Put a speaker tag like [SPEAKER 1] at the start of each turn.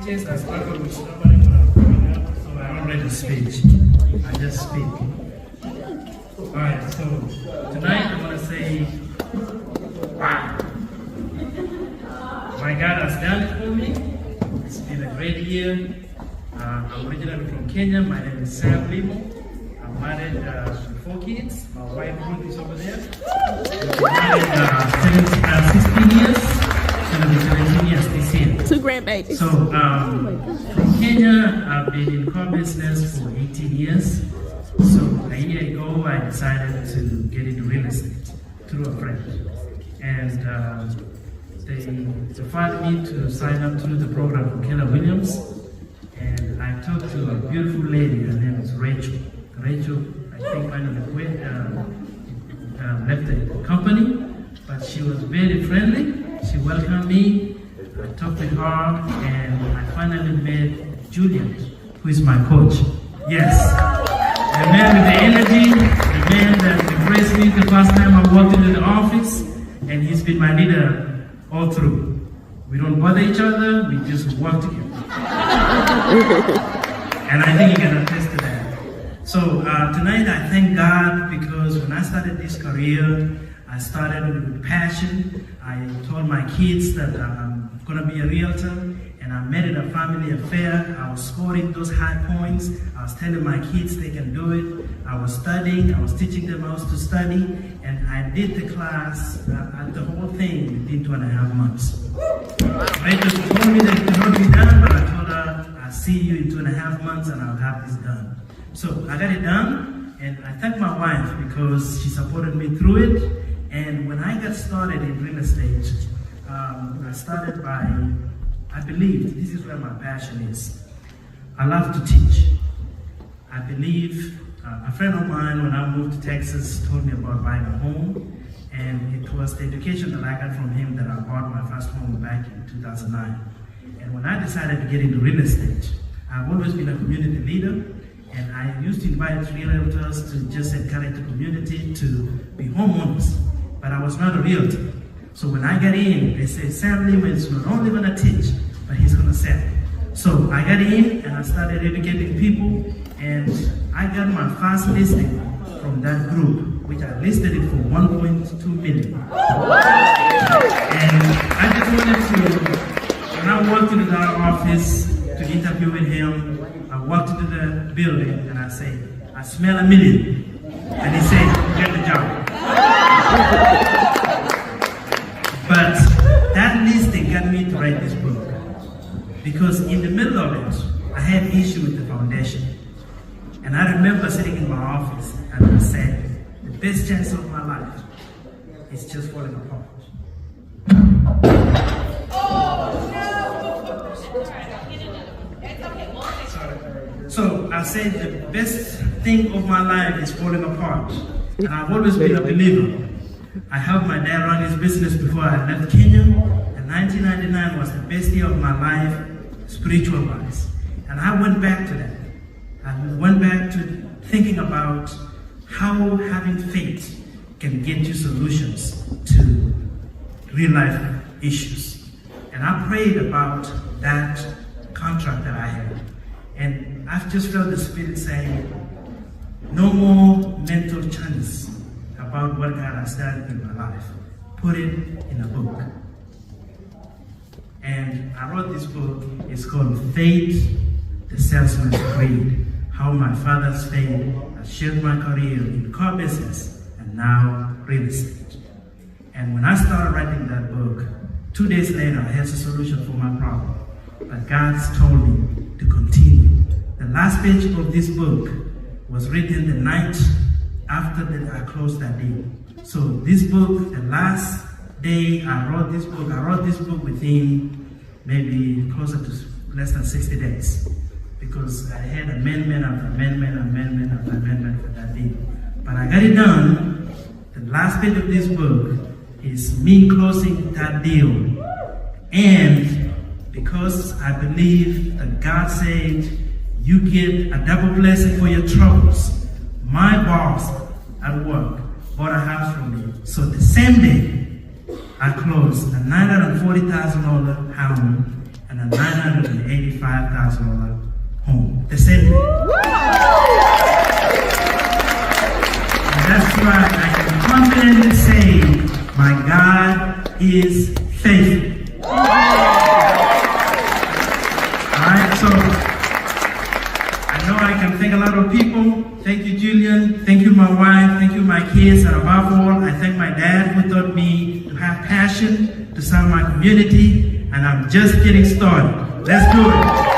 [SPEAKER 1] case, I struggle with stammering when I'm growing up, so I don't read the speech. I just speak. Alright, so tonight I'm going to say, wow. My God has done it for me. It's been a great year. I'm originally from Kenya. My name is Sam Limo. I'm married with 4 kids. My wife Ruth is over there. We've been married 16 years. 17 years this year.
[SPEAKER 2] 2 grandbabies.
[SPEAKER 1] So from Kenya, I've been in car business for 18 years. So a year ago, I decided to get into real estate through a friend. And they referred me to sign up through the program for Keller Williams. And I talked to a beautiful lady, her name is Rachel. Rachel, I think, kind of left the company, but she was very friendly. She welcomed me. I talked with her, and I finally met Julian, who is my coach. Yes, the man with the energy, the man that embraced me the first time I walked into the office, and he's been my leader all through. We don't bother each other, we just work together. And I think you can attest to that. So tonight I thank God because when I started this career, I started with passion. I told my kids that I'm going to be a realtor, and I made it a family affair. I was scoring those high points. I was telling my kids they can do it. I was studying. I was teaching them how to study, and I did the class, the whole thing within 2.5 months. Rachel told me that it could not be done, but I told her, I'll see you in 2.5 months and I'll have this done. So I got it done, and I thank my wife because she supported me through it. And when I got started in real estate, I started by, I believe this is where my passion is. I love to teach. I believe a friend of mine, when I moved to Texas, told me about buying a home. And it was the education that I got from him that I bought my first home back in 2009. And when I decided to get into real estate, I've always been a community leader. And I used to invite realtors to just encourage the community to be homeowners. But I was not a realtor. So when I got in, they said, Sam Lima is not only going to teach, but he's going to sell. So I got in and I started educating people, and I got my first listing from that group, which I listed it for 1.2 million. And I just wanted to, when I walked into our office to interview with him, I walked into the building and I said, I smell $1 million. And he said, get the job. But that listing got me to write this book. Because in the middle of it, I had issue with the foundation. And I remember sitting in my office and I said, the best chance of my life is just falling apart. So I said the best thing of my life is falling apart. And I've always been a believer. I helped my dad run his business before I left Kenya. And 1999 was the best year of my life, spiritual-wise. And I went back to that. I went back to thinking about how having faith can get you solutions to real-life issues. And I prayed about that contract that I had. And I've just felt the Spirit saying, no more mental chance about what God has done in my life. Put it in a book. And I wrote this book. It's called Faith, the Salesman's Creed. How my father's faith has shaped my career in car business and now real estate. And when I started writing that book, 2 days later, I had a solution for my problem. But God's told me to continue. The last page of this book was written the night after I closed that deal. So this book, the last day I wrote this book within maybe closer to less than 60 days. Because I had amendment after amendment after amendment for that deal. But I got it done. The last page of this book is me closing that deal. And because I believe that God said, you get a double blessing for your troubles. My boss at work bought a house from me. So the same day, I closed a $940,000 home and and a $985,000 home. The same day. And that's why I can confidently say, my God is faithful. Alright, so I know I can thank a lot of people. Thank you, Julian. Thank you, my wife. Thank you, my kids. And above all, I thank my dad who taught me to have passion, to serve my community. And I'm just getting started. Let's do it.